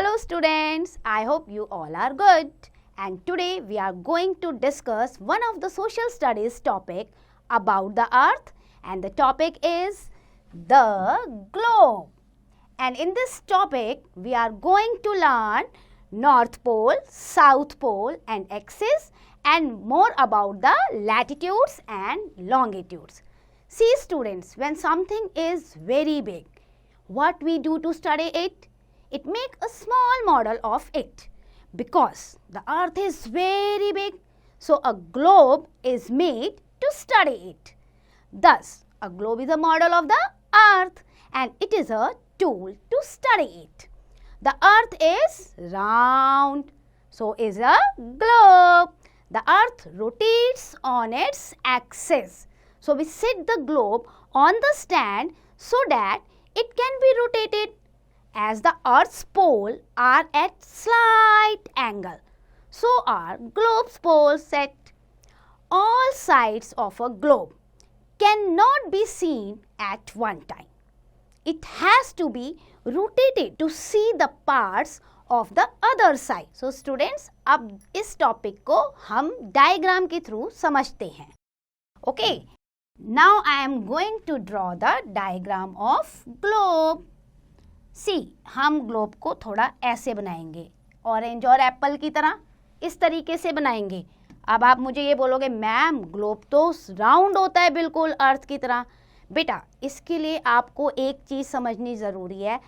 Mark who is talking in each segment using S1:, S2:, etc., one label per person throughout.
S1: Hello students, I hope you all are good. And today we are going to discuss one of the social studies topic about the earth, and the topic is the globe. And in this topic we are going to learn North Pole, South Pole and axis, and more about the latitudes and longitudes. See students, when something is very big, what we do to study it? It make a small model of it, because the earth is very big, so a globe is made to study it. Thus, a globe is a model of the earth and it is a tool to study it. The earth is round, so is a globe. The earth rotates on its axis. So we set the globe on the stand so that it can be rotated, as the earth's pole are at slight angle. So are globe's poles set. All sides of a globe cannot be seen at one time. It has to be rotated to see the parts of the other side. So students, अब इस topic को हम diagram के through समझते हैं. Okay, now I am going to draw the diagram of globe. See, हम globe को थोड़ा ऐसे बनाएंगे, ऑरेंज और एप्पल की तरह इस तरीके से बनाएंगे. अब आप मुझे ये बोलोगे मैम ग्लोब तो राउंड होता है बिल्कुल अर्थ की तरह. बेटा, इसके लिए आपको एक चीज़ समझनी ज़रूरी है.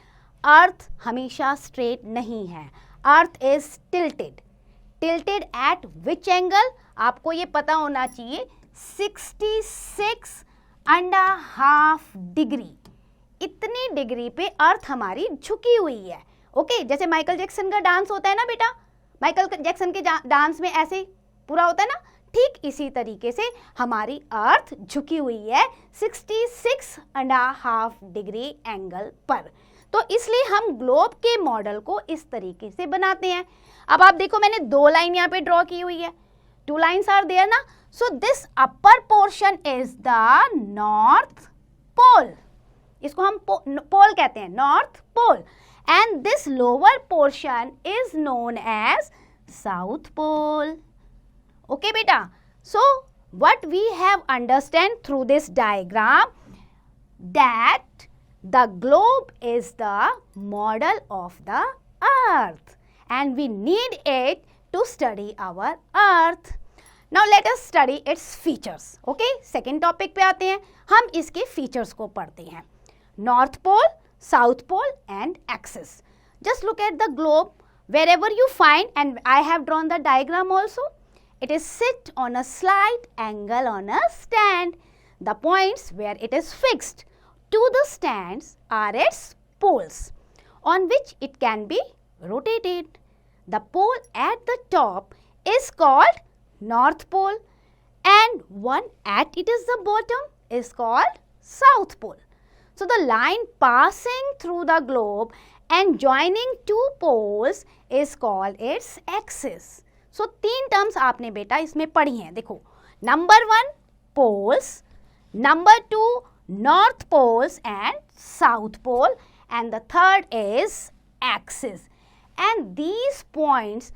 S1: अर्थ हमेशा स्ट्रेट नहीं है. Earth is tilted. Tilted eight which angle? आपको ये पता होना चाहिए. 66.5 डिग्री. इतनी डिग्री पे अर्थ हमारी झुकी हुई है. ओके, जैसे माइकल जैक्सन का डांस होता है ना बेटा, माइकल जैक्सन के डांस में ऐसे पूरा होता है ना, ठीक इसी तरीके से हमारी अर्थ झुकी हुई है 66.5 डिग्री एंगल पर. तो इसलिए हम ग्लोब के मॉडल को इस तरीके से बनाते हैं. अब आप देखो, मैंने दो लाइन यहाँ पे ड्रॉ की हुई है. 2 lines आर देयर ना. So this upper portion is the north pole. इसको हम पोल कहते हैं, north pole. And this lower portion is known as south pole. Okay बेटा, so what we have understand through this diagram, that the globe is the model of the earth and we need it to study our earth. Now let us study its features. Okay, second topic पे आते हैं. हम इसके features को पढ़ते हैं. North Pole, South Pole and axis. Just look at the globe wherever you find, and I have drawn the diagram also. It is set on a slight angle on a stand. The points where it is fixed to the stands are its poles, on which it can be rotated. The pole at the top is called North Pole, and one at it is the bottom is called South Pole. So the line passing through the globe and joining two poles is called its axis. So 3 terms आपने बेटा इसमें पढ़ी हैं. देखो, number 1 poles, number 2 north poles and south pole, and the third is axis. And these points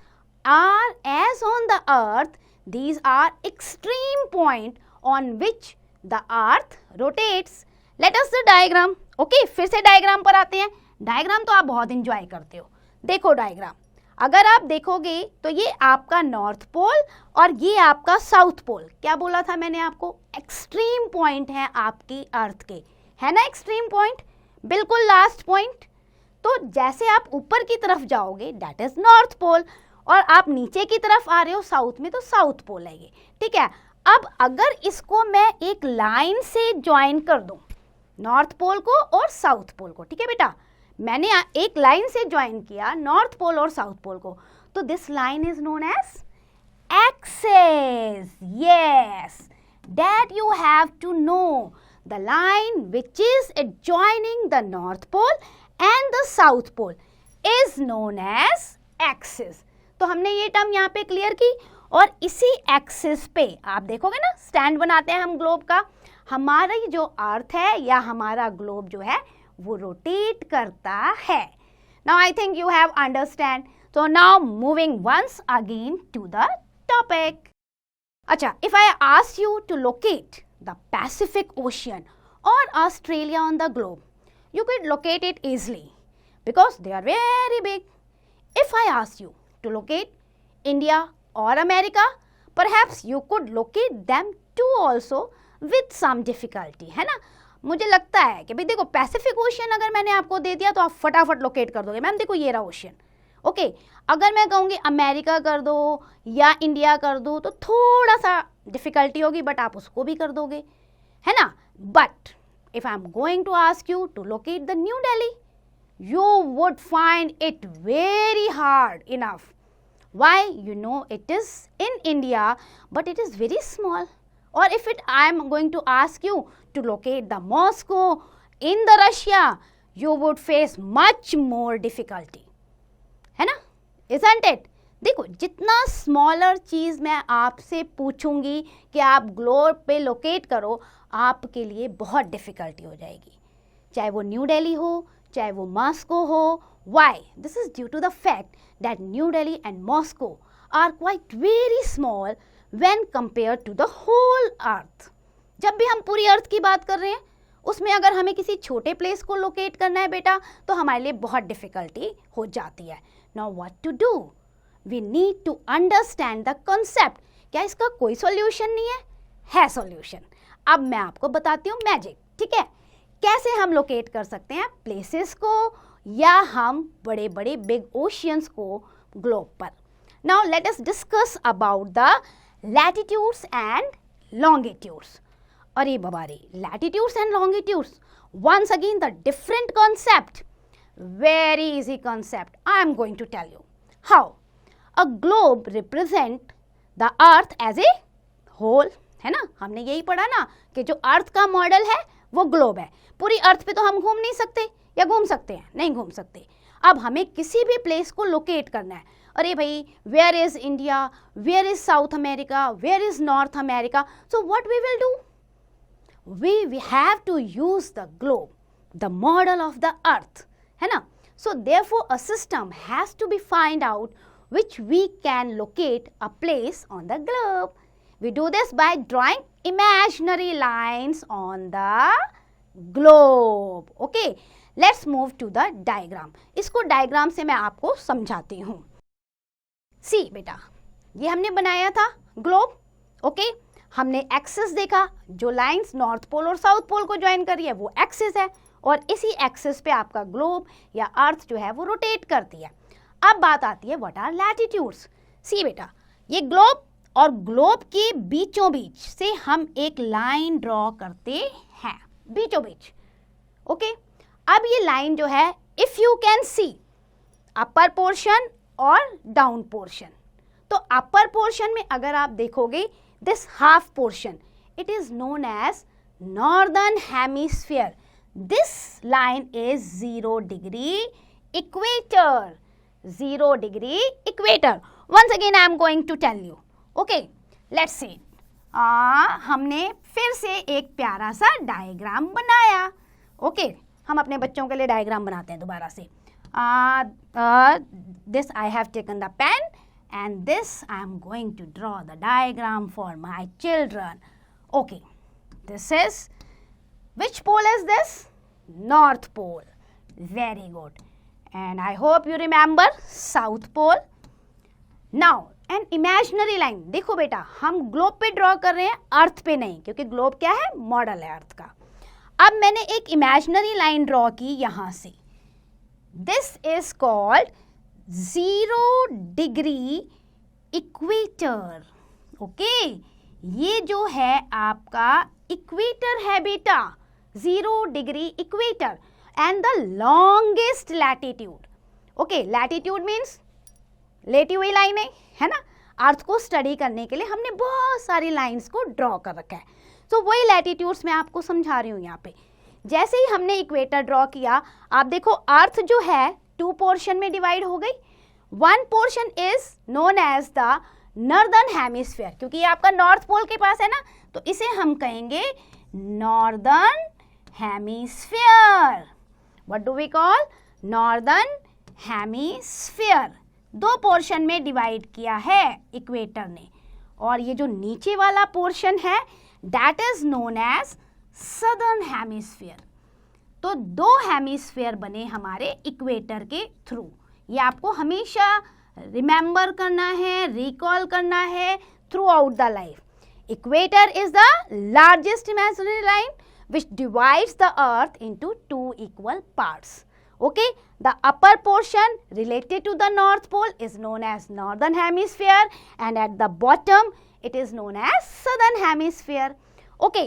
S1: are, as on the earth, these are extreme point on which the earth rotates. Let us the diagram. Okay, फिर से diagram पर आते हैं. Diagram तो आप बहुत enjoy करते हो. देखो डायग्राम, अगर आप देखोगे तो ये आपका नॉर्थ पोल और ये आपका साउथ पोल. क्या बोला था मैंने आपको? एक्सट्रीम पॉइंट है आपकी अर्थ के, है ना एक्सट्रीम पॉइंट, बिल्कुल लास्ट पॉइंट. तो जैसे आप ऊपर की तरफ जाओगे दैट इज नॉर्थ पोल, और आप नीचे की तरफ आ रहे हो साउथ में तो साउथ पोल है ये. ठीक है. अब अगर इसको मैं एक लाइन से ज्वाइन कर दूं, नॉर्थ पोल को और साउथ पोल को, ठीक है बेटा, मैंने एक लाइन से ज्वाइन किया नॉर्थ पोल और साउथ पोल को, तो this line is known as axis. Yes, that you have to know. The line which is adjoining the north pole and the south pole is known as axis. तो हमने ये term यहाँ पे clear की, और इसी एक्सिस पे आप देखोगे ना, स्टैंड बनाते हैं हम ग्लोब का. हमारी जो अर्थ है या हमारा ग्लोब जो है वो रोटेट करता है. Now I think you have understand. So now moving once again to the topic. Acha, if I ask you to locate the Pacific Ocean or Australia on the globe, you could locate it easily because they are very big. If I ask you to locate India or America, perhaps you could locate them too also with some difficulty, है ना. मुझे लगता है कि भाई देखो Pacific ocean अगर मैंने आपको दे दिया तो आप फटाफट लोकेट कर दोगे. मैम देखो ये रहा ओशियन. ओके, अगर मैं कहूँगी अमेरिका कर दो या इंडिया कर दो तो थोड़ा सा डिफिकल्टी होगी, बट आप उसको भी कर दोगे, है ना. But if I am going to ask you to locate the New Delhi, you would find it very hard enough. Why? You know it is in India, but it is very small. Or if I am going to ask you to locate the Moscow in the Russia, you would face much more difficulty. है ना? Isn't it? देखो जितना smaller चीज़ मैं आपसे पूछूंगी कि आप globe पे लोकेट करो, आपके लिए बहुत डिफ़िकल्टी हो जाएगी. चाहे वो न्यू दिल्ली हो, चाहे वो मॉस्को हो. Why? This is due to the fact that New Delhi and Moscow are quite very small when compared to the whole earth. जब भी हम पूरी अर्थ की बात कर रहे हैं उसमें अगर हमें किसी छोटे प्लेस को लोकेट करना है बेटा तो हमारे लिए बहुत डिफ़िकल्टी हो जाती है. Now what to do? We need to understand the concept. क्या इसका कोई सॉल्यूशन नहीं है? है सॉल्यूशन. अब मैं आपको बताती हूँ मैजिक. ठीक है, कैसे हम लोकेट कर सकते हैं प्लेसेस को या हम बड़े बड़े बिग ओशियंस को ग्लोब पर. Now let us discuss about the latitudes and longitudes. अरे बाबा रे, latitudes and longitudes, once again the different concept. Very easy concept. I am going to tell you how. A globe represent the earth as a whole, है ना. हमने यही पढ़ा ना कि जो अर्थ का मॉडल है वो ग्लोब है. पूरी अर्थ पे तो हम घूम नहीं सकते, या घूम सकते हैं? नहीं घूम सकते. अब हमें किसी भी प्लेस को लोकेट करना है. अरे भाई, where is India, where is South America, where is North America. So what we will do? We have to use the globe, the model of the earth, है ना. So therefore a system has to be find out which we can locate a place on the globe. We do this by drawing imaginary lines on the globe. Okay, let's move to the diagram. इसको diagram से मैं आपको समझाती हूँ. See बेटा, ये हमने बनाया था ग्लोब. ओके, हमने एक्सिस देखा, जो लाइंस नॉर्थ पोल और साउथ पोल को ज्वाइन कर रही है वो एक्सिस है, और इसी एक्सिस पे आपका ग्लोब या अर्थ जो है वो रोटेट करती है. अब बात आती है व्हाट आर लैटिट्यूड्स. सी बेटा, ये ग्लोब और ग्लोब के बीचों बीच से हम एक लाइन ड्रॉ करते हैं, बीचों बीच. ओके, अब ये लाइन जो है, if you can see upper portion और डाउन पोर्शन, तो अपर पोर्शन में अगर आप देखोगे this half portion, it is known as northern hemisphere. This line is 0 degree equator. 0 degree equator. Once again I am going to tell you. Okay, let's see. हमने फिर से एक प्यारा सा डायग्राम बनाया. ओके, हम अपने बच्चों के लिए डायग्राम बनाते हैं दोबारा से. This I have taken the pen and this I am going to draw the diagram for my children. Okay, this is, which pole is this? North pole. Very good. And I hope you remember South pole. Now an imaginary line. देखो बेटा, हम globe पे draw कर रहे हैं, अर्थ पे नहीं, क्योंकि ग्लोब क्या है? मॉडल है अर्थ का. अब मैंने एक इमेजिनरी लाइन ड्रॉ की यहाँ से. This is called 0 degree equator. Okay, ये जो है आपका इक्वेटर है बेटा, 0 degree equator. And the longest latitude. Okay, latitude means लेटी हुई लाइन है ना. अर्थ को स्टडी करने के लिए हमने बहुत सारी लाइंस को ड्रॉ कर रखा है. तो वही लैटिट्यूड्स मैं आपको समझा रही हूँ यहाँ पे. जैसे ही हमने इक्वेटर ड्रॉ किया, आप देखो अर्थ जो है 2 पोर्शन में डिवाइड हो गई. 1 portion is known as the northern hemisphere, क्योंकि ये आपका नॉर्थ पोल के पास है ना, तो इसे हम कहेंगे northern hemisphere. What do we call? Northern hemisphere, दो पोर्शन में डिवाइड किया है इक्वेटर ने, और ये जो नीचे वाला पोर्शन है that is known as southern hemisphere. तो दो हेमिस्फीयर बने हमारे इक्वेटर के थ्रू। ये आपको हमेशा रिमेंबर करना है, रिकॉल करना है through out the life. Equator is the largest imaginary line which divides the earth into two equal parts. Okay, the upper portion related to the north pole is known as northern hemisphere and at the bottom it is known as southern hemisphere. Okay,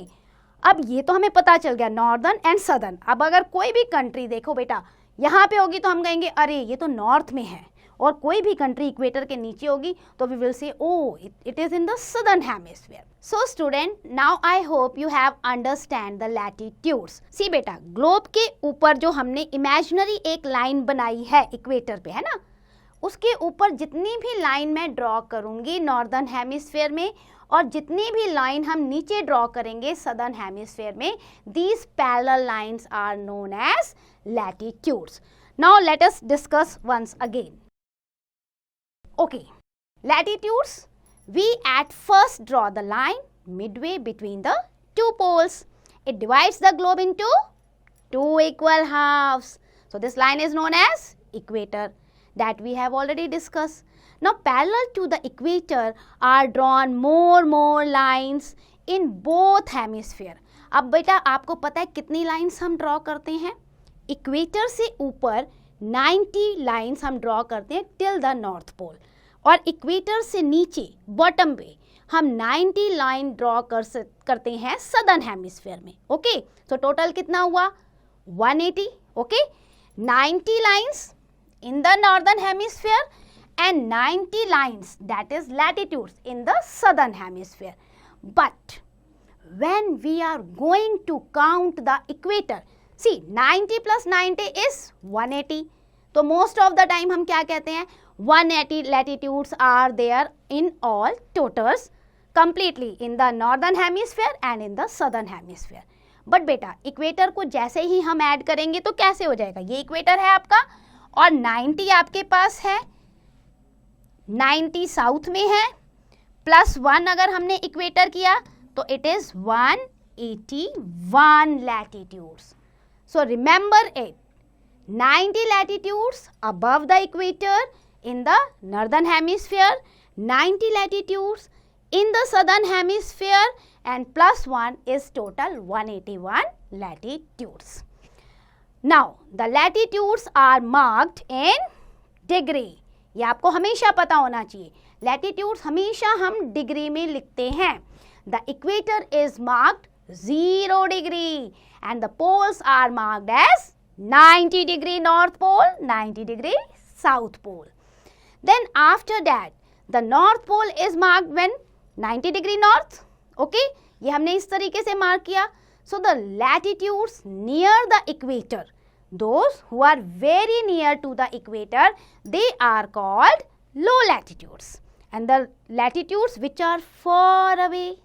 S1: अब ये तो हमें पता चल गया northern and southern. अब अगर कोई भी कंट्री देखो बेटा यहाँ पे होगी तो हम कहेंगे अरे ये तो नॉर्थ में है, और कोई भी कंट्री इक्वेटर के नीचे होगी तो we will say oh it is in the southern hemisphere. So student, now I hope you have understand the latitudes. See बेटा, ग्लोब के ऊपर जो हमने इमेजिनरी एक लाइन बनाई है इक्वेटर पे, है ना, उसके ऊपर जितनी भी लाइन मैं ड्रॉ करूंगी नॉर्दर्न हेमिस्फीयर में और जितनी भी लाइन हम नीचे ड्रॉ करेंगे सदर्न हेमिस्फीयर में, these parallel lines are known as latitudes. Now let us discuss once again. Okay, latitudes, we at first draw the line midway between the two poles. It divides the globe into two equal halves. So this line is known as equator that we have already discussed. Now parallel to the equator are drawn more lines in both hemisphere. अब बेटा आपको पता है कितनी lines हम draw करते हैं? Equator से ऊपर 90 लाइन्स हम ड्रॉ करते हैं टिल द नॉर्थ पोल, और इक्वेटर से नीचे बॉटम पे हम 90 लाइन ड्रॉ करते हैं सदर्न हेमिस्फीयर में। ओके, तो टोटल कितना हुआ? 180। Okay, 90 lines in the northern hemisphere and 90 lines that is latitudes in the southern hemisphere. But when we are going to count the equator, see 90 plus 90 is 180. तो most of the time हम क्या कहते हैं? 180 latitudes are there in all totals completely in the northern hemisphere and in the southern hemisphere. But बेटा equator को जैसे ही हम add करेंगे तो कैसे हो जाएगा? ये इक्वेटर है आपका और 90 आपके पास है, 90 साउथ में है, प्लस 1 अगर हमने इक्वेटर किया तो it is 181 latitudes. So remember it, 90 latitudes above the equator in the northern hemisphere, 90 latitudes in the southern hemisphere, and plus 1 is total 181 latitudes. Now the latitudes are marked in degree. ये आपको हमेशा पता होना चाहिए, latitudes हमेशा हम degree में लिखते हैं. The equator is marked 0 degree and the poles are marked as 90 degree north pole, 90 degree south pole. Then after that the north pole is marked when 90 degree north. Okay, ये हमने इस तरीके से मार्क किया. So the latitudes near the equator, those who are very near to the equator, they are called low latitudes, and the latitudes which are far away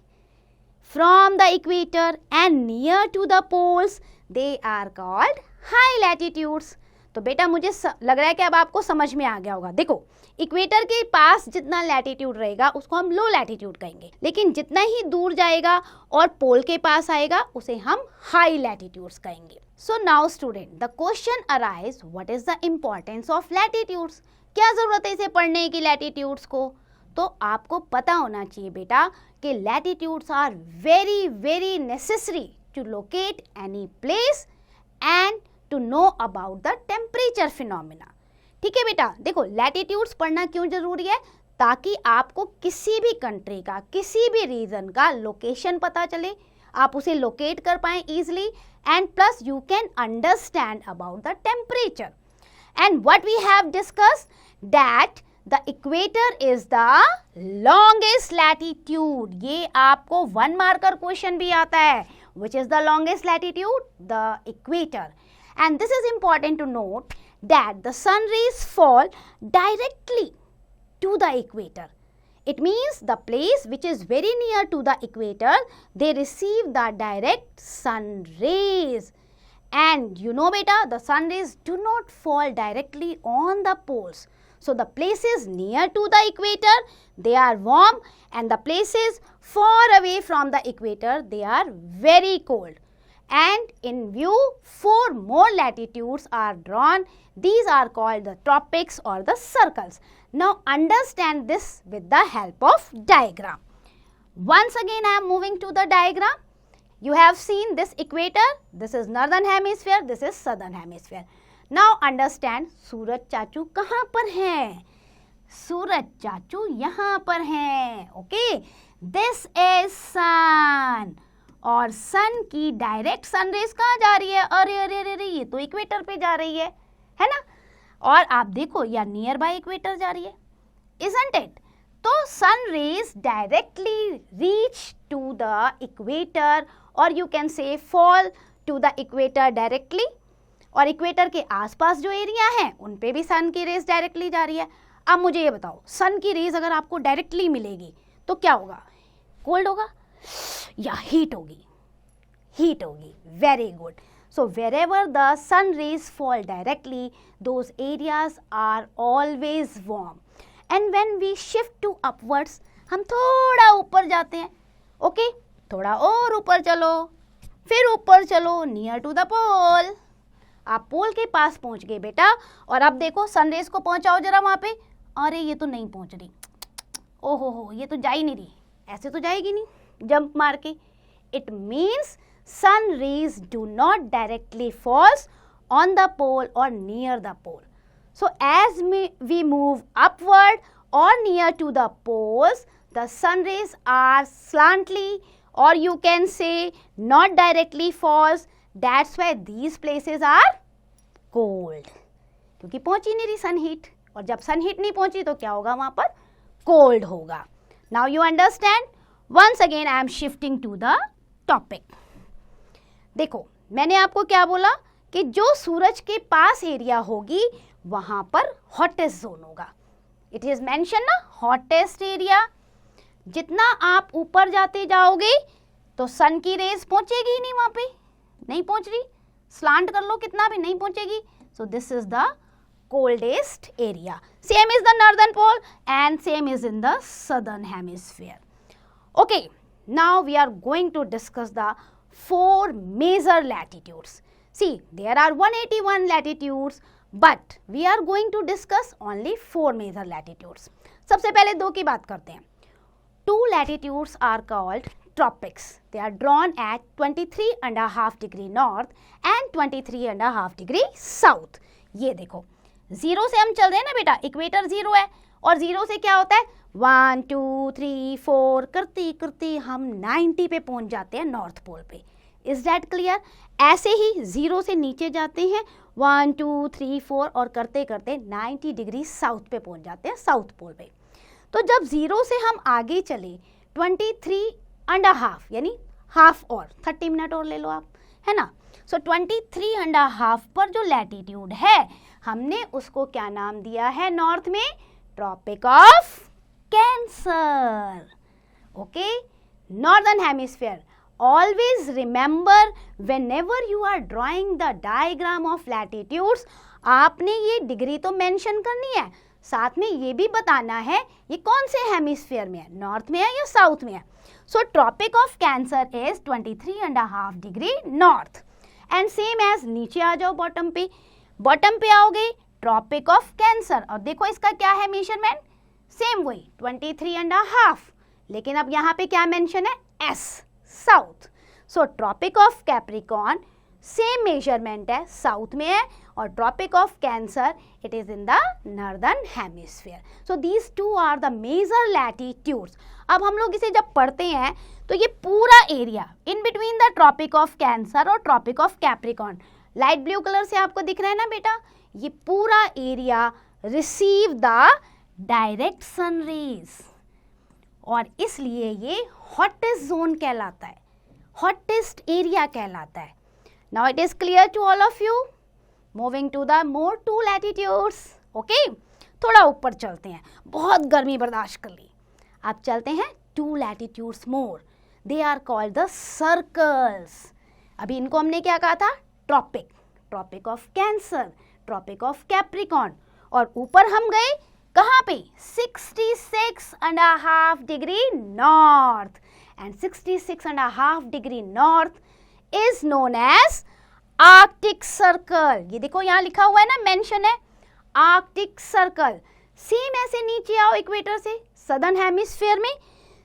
S1: from the equator and near to the poles, they are called high latitudes. तो बेटा मुझे लग रहा है कि अब आपको समझ में आ गया होगा. देखो इक्वेटर के पास जितना लैटिट्यूड रहेगा उसको हम लो लैटिट्यूड कहेंगे, लेकिन जितना ही दूर जाएगा और पोल के पास आएगा उसे हम हाई लैटिट्यूड्स कहेंगे. So now student, the question arise, what is the importance of latitudes? क्या जरूरत है इसे पढ़ने की लैटिट्यूड्स को? तो आपको पता होना चाहिए बेटा कि latitudes are very very necessary to locate any place and to know about the temperature phenomena. ठीक है बेटा, देखो लैटिट्यूड्स पढ़ना क्यों जरूरी है? ताकि आपको किसी भी कंट्री का, किसी भी रीजन का लोकेशन पता चले, आप उसे लोकेट कर पाएं easily, and plus you can understand about the temperature. And what we have discussed that the equator is the longest latitude. ये आपको 1 मार्कर क्वेश्चन भी आता है. Which is the longest latitude? The equator. And this is important to note that the sun rays fall directly to the equator. It means the place which is very near to the equator, they receive the direct sun rays. And you know beta, the sun rays do not fall directly on the poles. So the places near to the equator, they are warm, and the places far away from the equator, they are very cold. And in view, 4 more latitudes are drawn. These are called the tropics or the circles. Now understand this with the help of diagram. Once again I am moving to the diagram. You have seen this equator, this is northern hemisphere, this is southern hemisphere. Now understand सूरज चाचू कहाँ पर हैं? सूरज चाचू यहाँ पर हैं. Okay, this is सन. और सन की डायरेक्ट सनरेज कहाँ जा रही है? अरे अरे अरे, ये तो इक्वेटर पे जा रही है ना? और आप देखो या नियर बाय इक्वेटर जा रही है, isn't it? तो sun rays directly reach to the equator, और you can say fall to the equator directly. और इक्वेटर के आसपास जो एरिया है उन पे भी सन की रेज डायरेक्टली जा रही है. अब मुझे ये बताओ, सन की रेज अगर आपको डायरेक्टली मिलेगी तो क्या होगा? कोल्ड होगा या हीट होगी? हीट होगी. Very good. So wherever the sun rays fall directly, those areas are always warm. And when we shift to upwards, हम थोड़ा ऊपर जाते हैं. ओके, थोड़ा और ऊपर चलो, फिर ऊपर चलो, नियर टू द पोल. आप पोल के पास पहुंच गए बेटा. और अब देखो सनरेज को पहुंचाओ जरा वहां पे. अरे ये तो नहीं पहुंच रही, ओहो हो, ये तो जा ही नहीं रही. ऐसे तो जाएगी नहीं जंप मार के. It means sun rays do not directly falls on the pole और near the pole. So as we move upward और near to the poles, the sun rays are slantly, or you can say not directly falls. That's why these places are cold. क्योंकि पहुंची नहीं रही सन heat, और जब सन heat नहीं पहुंची तो क्या होगा? वहां पर कोल्ड होगा. Now you understand? Once again I am shifting to the topic. देखो मैंने आपको क्या बोला कि जो सूरज के पास एरिया होगी वहां पर हॉटेस्ट जोन होगा. इट इज मेंशन ना, हॉटेस्ट एरिया. जितना आप ऊपर जाते जाओगे तो सन की रेज पहुंचेगी ही नहीं, वहां पे नहीं पहुंच रही. स्लांट कर लो कितना भी नहीं पहुंचेगी. So this is the coldest area. Same is the northern pole and same is in the southern hemisphere. Okay, now we are going to discuss the 4 major latitudes. See there are 181 latitudes, but we are going to discuss only 4 major latitudes. सबसे पहले 2 की बात करते हैं. 2 latitudes are called tropics. They are drawn at 23.5 degree north and 23.5 degree south. ये देखो, 0 से हम चल रहे हैं ना बेटा, इक्वेटर 0 है, और 0 से क्या होता है? 1 2 3 4 करते करते हम 90 पे पहुंच जाते हैं नॉर्थ पोल पे. Is that clear? ऐसे ही 0 से नीचे जाते हैं 1 2 3 4 और करते करते 90 डिग्री साउथ पे पहुंच जाते हैं साउथ पोल पे. तो जब 0 से हम आगे चले 23.5 यानी हाफ और 30 मिनट और ले लो आप, है ना. सो 23.5 पर जो लैटिट्यूड है हमने उसको क्या नाम दिया है नॉर्थ में? Tropic of Cancer. Okay, northern hemisphere. Always remember whenever you are drawing the diagram of latitudes, आपने ये डिग्री तो मेंशन करनी है, साथ में ये भी बताना है ये कौन से हेमिस्फीयर में है, नॉर्थ में है या साउथ में है. So tropic of cancer is 23.5 degree north. And same as नीचे आ जाओ बॉटम पे. बॉटम पे आओगे ट्रॉपिक ऑफ कैंसर, और देखो इसका क्या है मेजरमेंट? सेम वही 23.5, लेकिन अब यहाँ पे क्या मेंशन है? S, south. So tropic of Capricorn same measurement है, साउथ में है, और tropic of Cancer it is in the northern hemisphere. So these 2 are the major latitudes. अब हम लोग इसे जब पढ़ते हैं तो ये पूरा area in between the tropic of cancer और tropic of capricorn, light blue colour से आपको दिख रहा है ना बेटा, ये पूरा area receive the direct sun rays, और इसलिए ये हॉटेस्ट जोन कहलाता है, हॉटेस्ट एरिया कहलाता है. Now it is clear to all of you. Moving to the more 2 latitudes. Okay? थोड़ा ऊपर चलते हैं, बहुत गर्मी बर्दाश्त कर ली. अब चलते हैं 2 latitudes more. They are called the circles. अभी इनको हमने क्या कहा था? Tropic, Tropic of Cancer, Tropic of Capricorn, और ऊपर हम गए कहाँ पे 66.5 degree north, and 66.5 degree north is known as Arctic Circle. ये देखो यहाँ लिखा हुआ है ना, मेंशन है आर्कटिक सर्कल। सेम ऐसे नीचे आओ इक्वेटर से, सदर्न हेमिस्फीयर में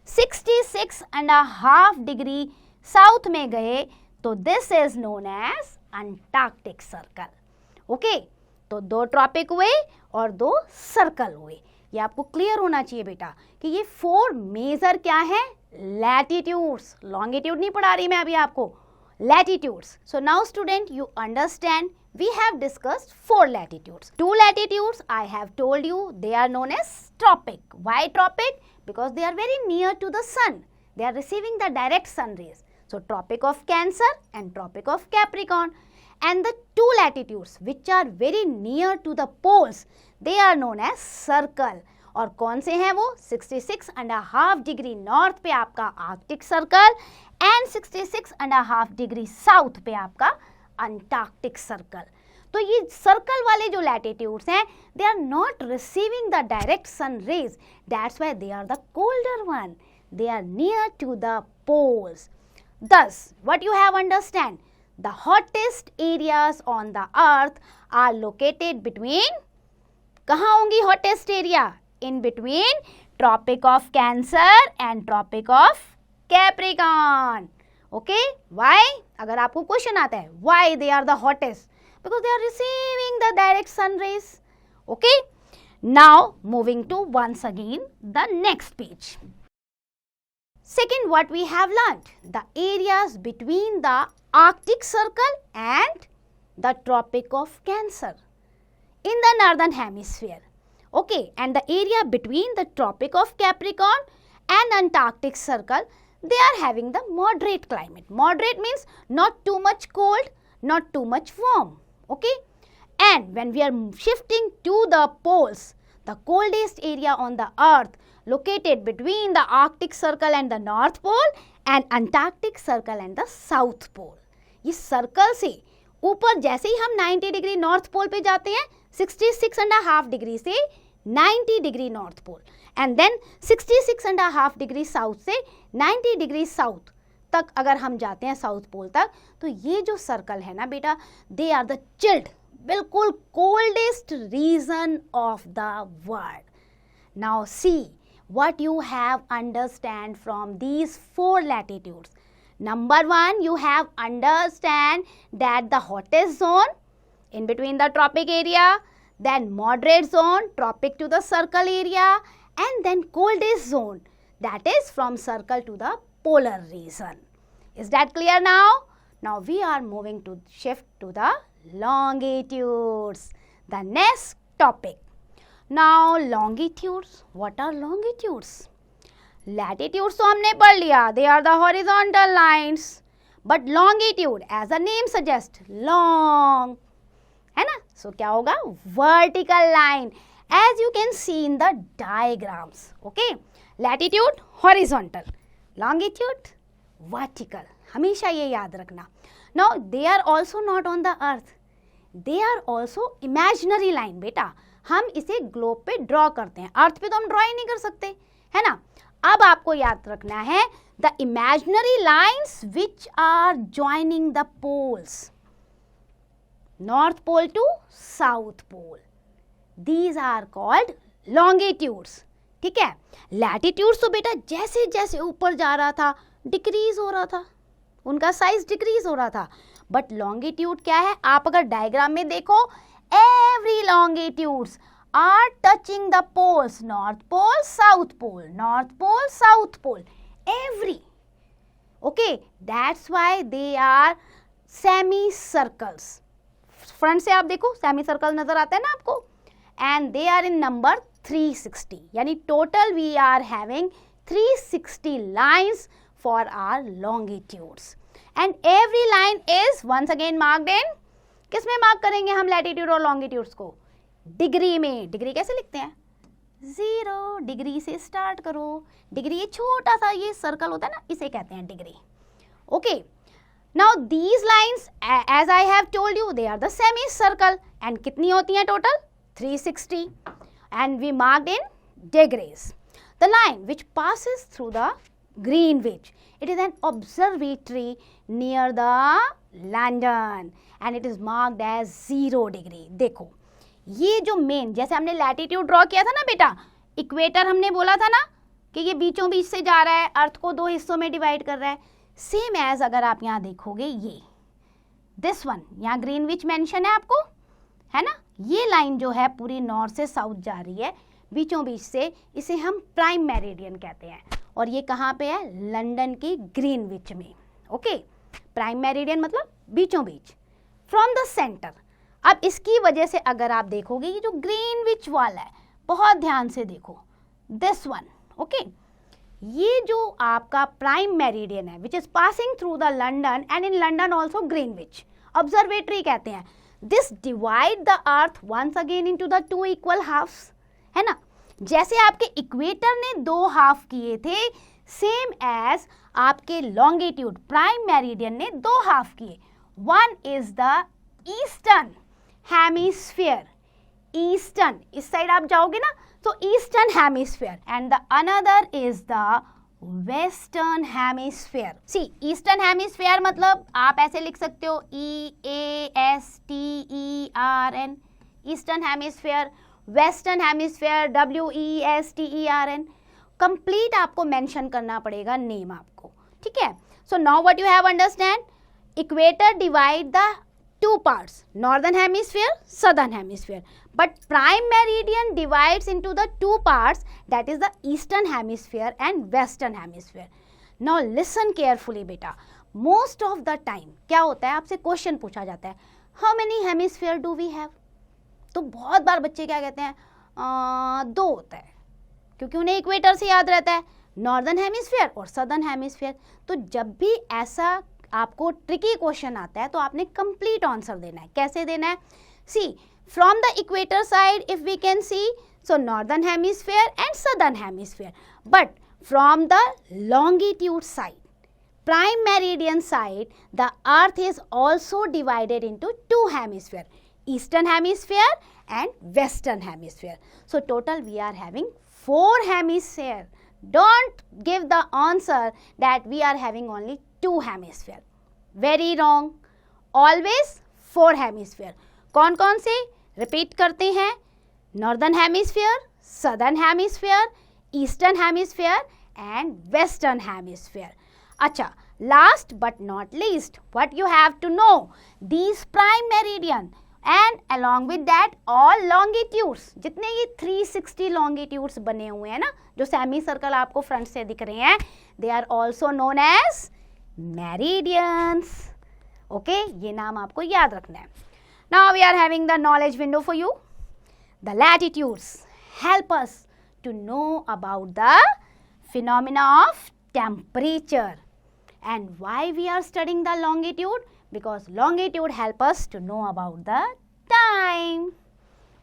S1: 66.5 डिग्री साउथ में गए तो this is known as Antarctic Circle. Okay, तो 2 ट्रॉपिक हुए और 2 सर्कल हुए। ये आपको क्लियर होना चाहिए बेटा कि ये 4 मेजर क्या है, लैटिट्यूड्स। लॉन्गिट्यूड नहीं पढ़ा रही मैं अभी आपको, latitudes. So now student you understand we have discussed 4 latitudes. 2 latitudes I have told you, they are known as tropic. Why tropic? Because they are very near to the sun. They are receiving the direct sun rays. So tropic of Cancer and tropic of Capricorn. And the 2 latitudes which are very near to the poles, they are known as circle. और कौन से हैं वो, 66.5 degree north पे आपका Arctic Circle and 66.5 degree south पे आपका Antarctic circle. तो ये सर्कल वाले जो लैटिट्यूड्स हैं, they are not receiving the direct sun rays, that's why they are the colder one, they are near to the poles. Thus, what you have understand, the hottest areas on the earth are located between, कहाँ होंगी hottest area? In between Tropic of Cancer and Tropic of Capricorn. Okay, why? अगर आपको question आता है why they are the hottest, because they are receiving the direct sun rays. Okay, now moving to once again the next page. Second, what we have learnt, the areas between the Arctic Circle and the Tropic of Cancer in the northern hemisphere. Okay, and the area between the Tropic of Capricorn and Antarctic Circle, they are having the moderate climate. Moderate means not too much cold, not too much warm. Okay, and when we are shifting to the poles, the coldest area on the earth located between the Arctic Circle and the North Pole and Antarctic Circle and the South Pole. ये circle से ऊपर जैसे ही हम 90 degree north पोल पे जाते हैं, 66.5 degree से 90 degree north pole, and then 66.5 degree south से 90 डिग्री साउथ तक अगर हम जाते हैं साउथ पोल तक, तो ये जो सर्कल है ना बेटा, दे आर द चिल्ड, बिल्कुल coldest region of the world. Now see what you have understand from these 4 latitudes. Number 1, you have understand that the hottest zone in between the tropic area, then moderate zone, tropic to the circle area, and then coldest zone, that is from circle to the polar region. Is that clear now? Now we are moving to shift to the longitudes, the next topic. Now longitudes, what are longitudes? Latitudes तो हमने पढ़ लिया, they are the horizontal lines, but longitude as a name suggests long, है ना? So क्या होगा? Vertical line, as you can see in the diagrams. Okay, latitude horizontal, longitude vertical, हमेशा ये याद रखना. Now they are also not on the earth, they are also imaginary line बेटा. हम इसे ग्लोब पे ड्रॉ करते हैं, अर्थ पे तो हम ड्रॉ ही नहीं कर सकते, है ना. अब आपको याद रखना है the imaginary lines which are joining the poles, north pole to south pole, these are called longitudes. ठीक है, लैटिट्यूड्स तो बेटा जैसे जैसे ऊपर जा रहा था डिक्रीज हो रहा था, उनका साइज डिक्रीज हो रहा था, बट लॉन्गिट्यूड क्या है, आप अगर डायग्राम में देखो, every longitudes are touching the poles, north pole, south pole, north pole, south pole, every. Okay, that's why they are semicircles. Front से आप देखो semicircle नजर आता है ना आपको, and they are in number 360. यानी total we are having 360 lines for our longitudes, and every line is once again marked in, किस में मार्क करेंगे हम लैटिट्यूड और लॉन्गिट्यूड्स को, डिग्री में. डिग्री कैसे लिखते हैं, 0 डिग्री से स्टार्ट करो, डिग्री ये छोटा सा ये सर्कल होता है ना, इसे कहते हैं degree. Okay, now these lines as I have saw they are the semi circle and कितनी होती हैं total 360 and we marked in degrees. The line which passes through the Greenwich, it is an observatory near the London and it is marked as 0 degree. देखो ये जो main, जैसे हमने latitude draw किया था ना बेटा, इक्वेटर हमने बोला था ना कि ये बीचों बीच से जा रहा है, अर्थ को 2 हिस्सों में डिवाइड कर रहा है. सेम एज अगर आप यहाँ देखोगे ये दिस वन, यहाँ ग्रीनविच मेंशन है आपको, है ना. ये लाइन जो है पूरी नॉर्थ से साउथ जा रही है बीचों बीच से, इसे हम प्राइम मेरिडियन कहते हैं. और ये कहाँ पे है? लंदन की ग्रीनविच में. ओके, प्राइम मेरिडियन मतलब बीचों बीच, फ्रॉम द सेंटर. अब इसकी वजह से अगर आप देखोगे ये जो ग्रीनविच वाला है, बहुत ध्यान से देखो, दिस वन. ओके, ये जो आपका प्राइम मेरिडियन है which is passing through the London and in London also Greenwich Observatory कहते हैं. This divide the earth once again into the 2 equal halves, है ना. जैसे आपके इक्वेटर ने 2 हाफ किए थे, सेम एज आपके लॉन्गिट्यूड प्राइम मेरिडियन ने 2 हाफ किए. One is the eastern hemisphere, eastern इस साइड आप जाओगे ना तो eastern hemisphere, and the another is the western hemisphere. See eastern hemisphere मतलब आप ऐसे लिख सकते हो EASTERN, eastern hemisphere. Western hemisphere WESTERN. Complete आपको मेंशन करना पड़ेगा नेम आपको, ठीक है. So now what you have understand, equator divide the 2 parts, northern hemisphere, southern hemisphere, but prime meridian divides into the 2 parts, that is the eastern hemisphere and western hemisphere. Now listen carefully बेटा, most of the time क्या होता है, आपसे question पूछा जाता है how many hemisphere do we have, तो बहुत बार बच्चे क्या कहते हैं 2 होता है, क्योंकि उन्हें इक्वेटर से याद रहता है नॉर्दर्न हेमिस्फीयर और सदर्न हेमिस्फीयर. तो जब भी ऐसा आपको ट्रिकी क्वेश्चन आता है तो आपने कंप्लीट आंसर देना है. कैसे देना है? See from the equator side if we can see, so northern hemisphere and southern hemisphere, but from the longitude side, prime meridian side, the earth is also divided into 2 hemisphere, eastern hemisphere and western hemisphere. So total we are having 4 hemisphere. Don't give the answer that we are having only 2 hemisphere. Very wrong. Always 4 hemisphere. कौन कौन से repeat करते हैं? Northern hemisphere, Southern hemisphere, Eastern hemisphere and Western hemisphere. अच्छा, last but not least, what you have to know, these prime meridian and along with that all longitudes, जितने ये 360 longitudes बने हुए हैं ना, जो सेमी सर्कल आपको फ्रंट से दिख रहे हैं, they are also known as meridians. Okay, ये नाम आपको याद रखना है. Now we are having the knowledge window for you. The latitudes help us to know about the phenomena of temperature. And why we are studying the longitude? Because longitude help us to know about the time.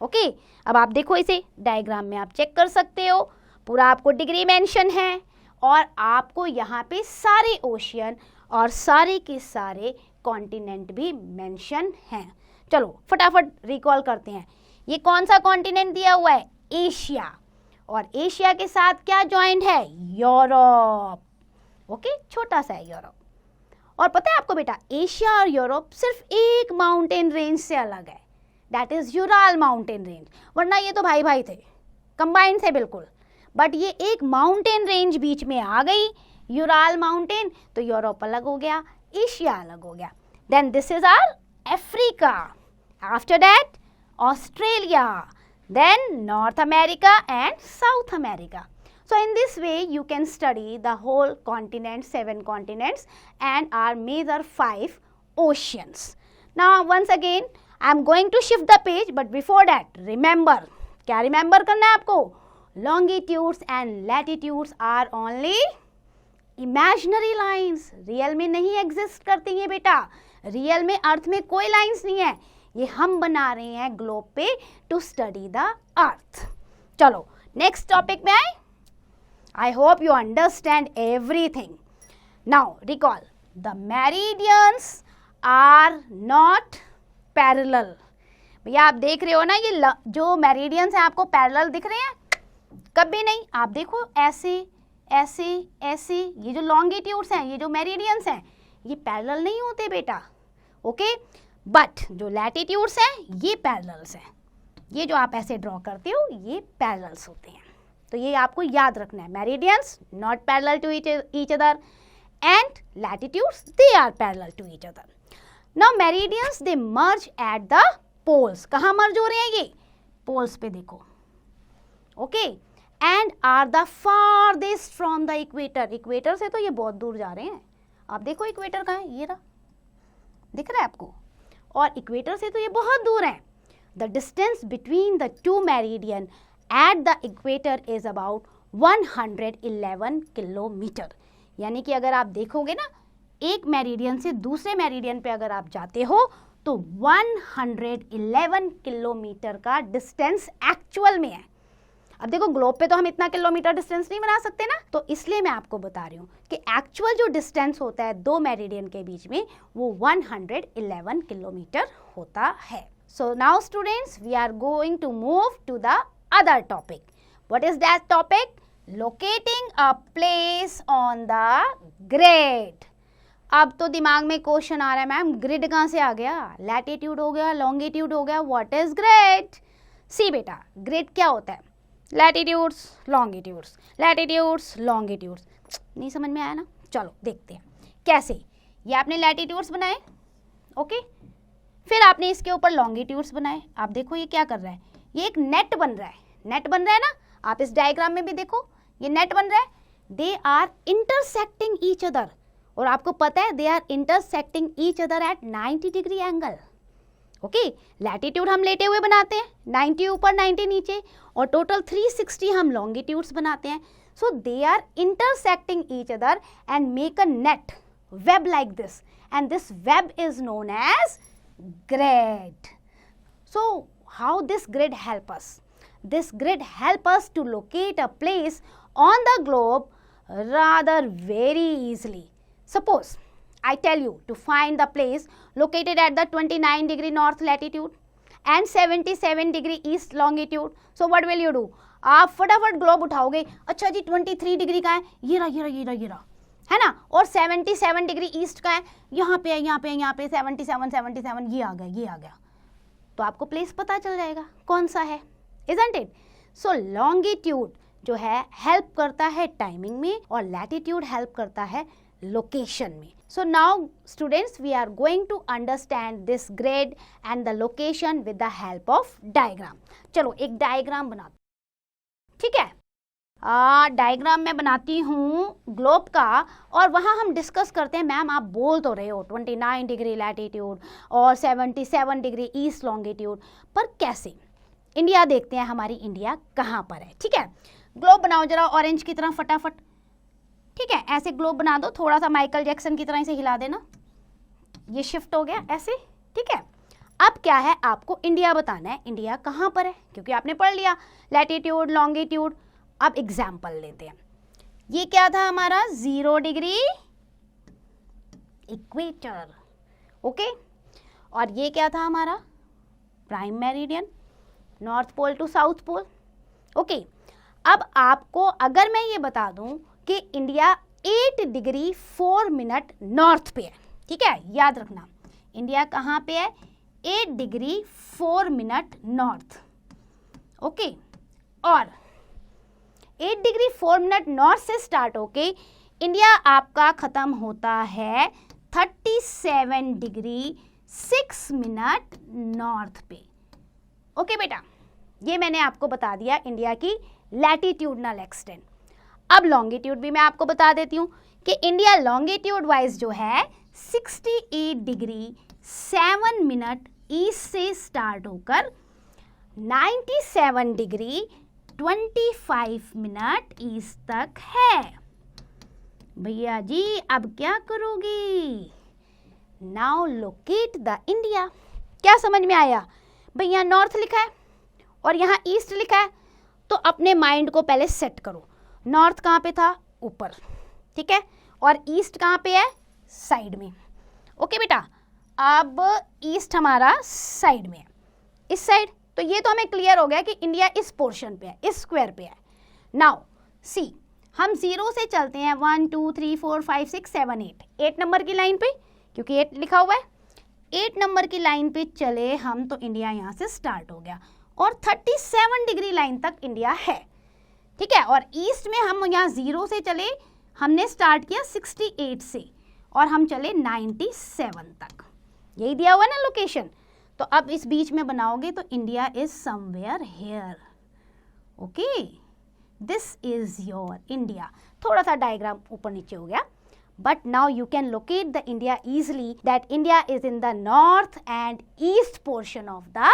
S1: Okay, अब आप देखो इसे diagram में आप check कर सकते हो, पूरा आपको डिग्री मेंशन है और आपको यहाँ पे सारे ओशियन और सारे के सारे कॉन्टिनेंट भी मेंशन हैं. चलो फटाफट रिकॉल करते हैं. ये कौन सा कॉन्टिनेंट दिया हुआ है? एशिया. और एशिया के साथ क्या ज्वाइंट है? यूरोप. ओके, छोटा सा है यूरोप. और पता है आपको बेटा, एशिया और यूरोप सिर्फ एक माउंटेन रेंज से अलग है, that is Ural mountain range. वरना ये तो भाई भाई थे, कंबाइंड थे बिल्कुल, बट ये एक माउंटेन रेंज बीच में आ गई, यूराल माउंटेन, तो यूरोप अलग हो गया, एशिया अलग हो गया. Then this is our Africa, after that Australia, then North America and South America. So in this way you can study the whole continent, 7 continents and our major 5 oceans. Now once again I am going to shift the page, but before that remember, क्या remember करना है आपको? Longitudes and latitudes are only imaginary lines. Real में नहीं exist करती हैं बेटा, real में अर्थ में कोई लाइन्स नहीं है, ये हम बना रहे हैं ग्लोब पे टू स्टडी द अर्थ. चलो नेक्स्ट टॉपिक में आए. I hope you understand everything. Now recall, the meridians are not parallel. भैया आप देख रहे हो ना, ये जो मेरिडियंस हैं आपको पैरेलल दिख रहे हैं? कभी नहीं। आप देखो ऐसे ऐसे ऐसे, ये जो लॉन्गिट्यूड्स हैं, ये जो मेरिडियंस हैं, ये पैरेलल नहीं होते बेटा, ओके। बट जो लैटिट्यूड्स हैं ये पैरेलल्स हैं। ये जो आप ऐसे ड्रॉ करते हो ये पैरेलल्स होते हैं। तो ये आपको याद रखना है, meridians not parallel to each other and latitudes they are parallel to each other. Now meridians they merge at the poles. कहाँ मर्ज हो रहे हैं ये? पोल्स पे देखो, okay. And are the farthest from the equator. Equator से तो ये बहुत दूर जा रहे हैं। आप देखो इक्वेटर कहाँ है, ये रहा, दिख रहा है आपको? और इक्वेटर से तो ये बहुत दूर है। The distance between the two meridian at the equator is about 111 kilometre. यानी कि अगर आप देखोगे ना, एक मेरिडियन से दूसरे मेरिडियन पे अगर आप जाते हो तो 111 किलोमीटर का डिस्टेंस एक्चुअल में है। अब देखो ग्लोब पे तो हम इतना किलोमीटर डिस्टेंस नहीं बना सकते ना, तो इसलिए मैं आपको बता रही हूँ कि एक्चुअल जो डिस्टेंस होता है दो मेरिडियन के बीच में वो 111 किलोमीटर होता है। So now students we are going to move to the other topic. What is that topic? Locating a place on the grid. अब तो दिमाग में क्वेश्चन आ रहा है, मैम ग्रिड कहाँ से आ गया? लैटिट्यूड हो गया, लॉन्गिट्यूड हो गया, व्हाट इज ग्रिड? सी बेटा, ग्रिड क्या होता है? Latitudes longitudes, latitudes longitudes. नहीं समझ में आया ना? चलो देखते हैं कैसे। ये आपने लैटिट्यूड्स बनाए, ओके, फिर आपने इसके ऊपर लॉन्गिट्यूड्स बनाए। आप देखो ये क्या कर रहा है, ये एक नेट बन रहा है। नेट बन रहा है ना, आप इस डायग्राम में भी देखो, ये नेट बन रहा है। They are intersecting each other, और आपको पता है they are intersecting each other at 90 degree angle, okay. Latitude हम लेटे हुए बनाते हैं, 90 ऊपर 90 नीचे, और टोटल 360 हम लॉन्गिट्यूड्स बनाते हैं। So they are intersecting each other and make a net web like this, and this web is known as grid. So how this grid help us? This grid help us to locate a place on the globe rather very easily. Suppose I tell you to find the place located at the 29 degree north latitude and 77 degree east longitude. So what will you do? आप फटाफट globe उठाओगे, अच्छा जी 23 degree का है, ये रहा ये रहा ये रहा ये रहा, है ना, और 77 डिग्री ईस्ट का है, यहाँ पे है यहाँ पे यहाँ पे 77 ये आ गया ये आ गया, तो आपको प्लेस पता चल जाएगा कौन सा है, इजंट इट? सो लॉन्गिट्यूड जो है हेल्प करता है टाइमिंग में और लैटिट्यूड हेल्प करता है लोकेशन में। So now students we are going to understand this grid and the location with the help of diagram. चलो एक डायग्राम बनाते, ठीक है। डायग्राम में बनाती हूँ ग्लोब का, और वहाँ हम डिस्कस करते हैं, मैम आप बोल तो रहे हो 29 डिग्री लैटिट्यूड और 77 डिग्री ईस्ट लॉन्गिट्यूड, पर कैसे? इंडिया देखते हैं हमारी इंडिया कहाँ पर है, ठीक है। ग्लोब बनाओ जरा ऑरेंज की तरह फटाफट, ठीक है, ऐसे ग्लोब बना दो, थोड़ा सा माइकल जैक्सन की तरह से हिला देना, ये शिफ्ट हो गया ऐसे, ठीक है। अब क्या है, आपको इंडिया बताना है, इंडिया कहाँ पर है, क्योंकि आपने पढ़ लिया लैटिट्यूड लॉन्गिट्यूड। अब एग्जाम्पल लेते हैं, ये क्या था हमारा 0 डिग्री इक्वेटर, ओके, और ये क्या था हमारा prime meridian, north pole to south pole, okay. अब आपको अगर मैं ये बता दूं कि इंडिया 8 डिग्री 4 मिनट नॉर्थ पे है, ठीक है, याद रखना इंडिया कहाँ पे है, 8 डिग्री 4 मिनट नॉर्थ, ओके, और 8 डिग्री 4 मिनट नॉर्थ से स्टार्ट होके इंडिया आपका खत्म होता है 37 डिग्री 6 मिनट नॉर्थ पे, ओके बेटा। ये मैंने आपको बता दिया इंडिया की लैटिट्यूडनल एक्सटेंट। अब लॉन्गिट्यूड भी मैं आपको बता देती हूँ कि इंडिया लॉन्गिट्यूड वाइज जो है 68 डिग्री 7 मिनट ईस्ट से स्टार्ट होकर 97 डिग्री 25 मिनट ईस्ट तक है। भैया जी अब क्या करोगी? Now locate the India. क्या समझ में आया? भैया नॉर्थ लिखा है और यहाँ ईस्ट लिखा है, तो अपने माइंड को पहले सेट करो। नॉर्थ कहाँ पे था? ऊपर, ठीक है, और ईस्ट कहाँ पे है? साइड में, ओके बेटा। अब ईस्ट हमारा साइड में है, इस साइड। तो ये तो हमें क्लियर हो गया कि इंडिया इस पोर्शन पे है, इस स्क्वायर पे है। नाउ सी, हम 0 से चलते हैं 1 2 3 4 5 6 7 8 नंबर की लाइन पे, क्योंकि 8 लिखा हुआ है। 8 नंबर की लाइन पे चले हम तो इंडिया यहाँ से स्टार्ट हो गया और 37 डिग्री लाइन तक इंडिया है, ठीक है। और ईस्ट में हम यहाँ 0 से चले, हमने स्टार्ट किया 68 से और हम चले 97 तक, यही दिया हुआ ना लोकेशन। तो अब इस बीच में बनाओगे तो India is somewhere here, okay, this is your India. थोड़ा सा डायग्राम ऊपर नीचे हो गया, but now you can locate the India easily, that India is in the north and east portion of the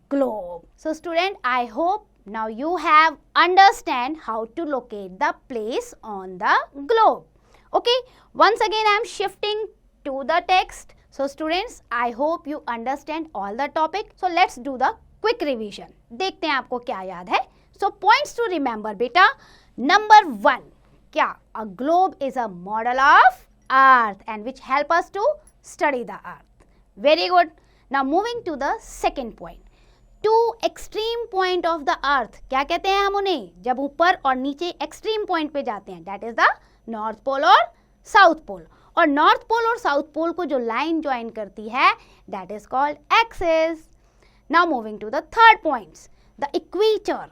S1: globe. So student, I hope now you have understand how to locate the place on the globe. Okay, once again I am shifting to the text. So students, I hope you understand all the topic. So let's do the quick revision. देखते हैं आपको क्या याद है. So points to remember बेटा. Number 1, क्या? A globe is a model of earth and which help us to study the earth. Very good. Now moving to the second point. Two extreme point of the earth. क्या कहते हैं हम उन्हें? जब ऊपर और नीचे extreme point पे जाते हैं, that is the north pole और south pole. और north pole और south pole को जो line join करती है, that is called axis. Now moving to the third points. The equator.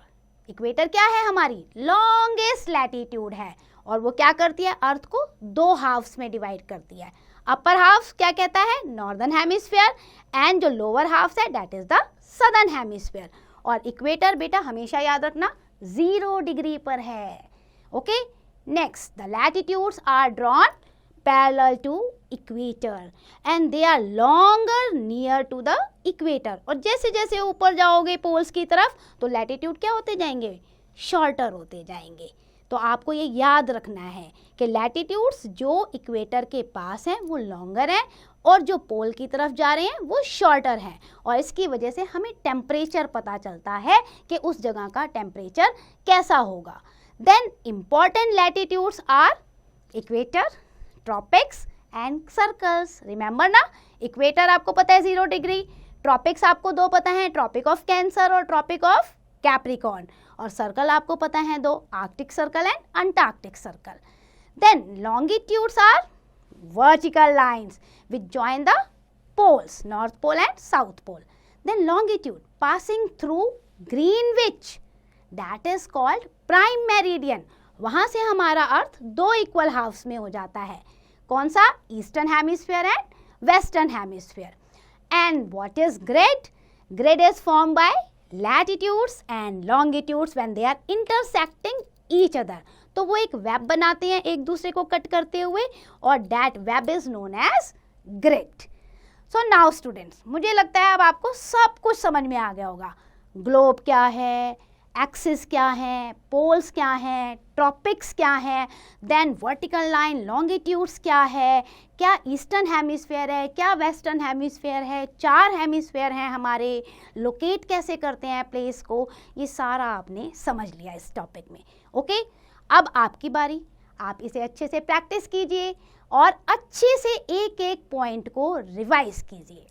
S1: Equator क्या है हमारी? लॉन्गेस्ट लैटिट्यूड है और वो क्या करती है? अर्थ को 2 हाफ्स में डिवाइड करती है। अपर हाफ क्या कहता है? नॉर्दर्न हेमिस्फीयर, एंड जो लोअर हाफ है that is the southern hemisphere. और इक्वेटर बेटा हमेशा याद रखना 0 डिग्री पर है, okay. Next, the latitudes are drawn parallel to equator and they are longer near to the equator. और जैसे जैसे ऊपर जाओगे पोल्स की तरफ तो लैटिट्यूड क्या होते जाएंगे? शॉर्टर होते जाएंगे। तो आपको ये याद रखना है कि लैटिट्यूड्स जो इक्वेटर के पास हैं वो लॉन्गर हैं और जो पोल की तरफ जा रहे हैं वो शॉर्टर हैं। और इसकी वजह से हमें टेम्परेचर पता चलता है कि उस जगह का टेम्परेचर कैसा होगा। Then important latitudes are equator, tropics and circles. Remember ना, इक्वेटर आपको पता है 0 डिग्री, ट्रॉपिक्स आपको 2 पता है, ट्रॉपिक ऑफ कैंसर और ट्रॉपिक ऑफ कैप्रिकॉर्न, और सर्कल आपको पता है 2, Arctic Circle and Antarctic Circle. Then longitudes are vertical lines which join the poles, north pole and south pole. Then longitude passing through Greenwich, that is called prime meridian. वहां से हमारा अर्थ 2 equal halves में हो जाता है। कौन सा? Eastern hemisphere and western hemisphere. And what is grid? Grid is form by latitudes and longitudes when they are intersecting each other. तो वो एक वेब बनाते हैं एक दूसरे को कट करते हुए और that web is known as grid. So now students, मुझे लगता है अब आपको सब कुछ समझ में आ गया होगा। ग्लोब क्या है, एक्सिस क्या है, पोल्स क्या है, ट्रॉपिक्स क्या है, देन वर्टिकल लाइन लॉन्गिट्यूड्स क्या है, क्या ईस्टर्न हेमिस्फीयर है, क्या वेस्टर्न हेमिस्फीयर है, 4 हेमिस्फीयर हैं हमारे, लोकेट कैसे करते हैं प्लेस को, ये सारा आपने समझ लिया इस टॉपिक में, ओके। अब आपकी बारी, आप इसे अच्छे से प्रैक्टिस कीजिए और अच्छे से एक एक पॉइंट को रिवाइज कीजिए।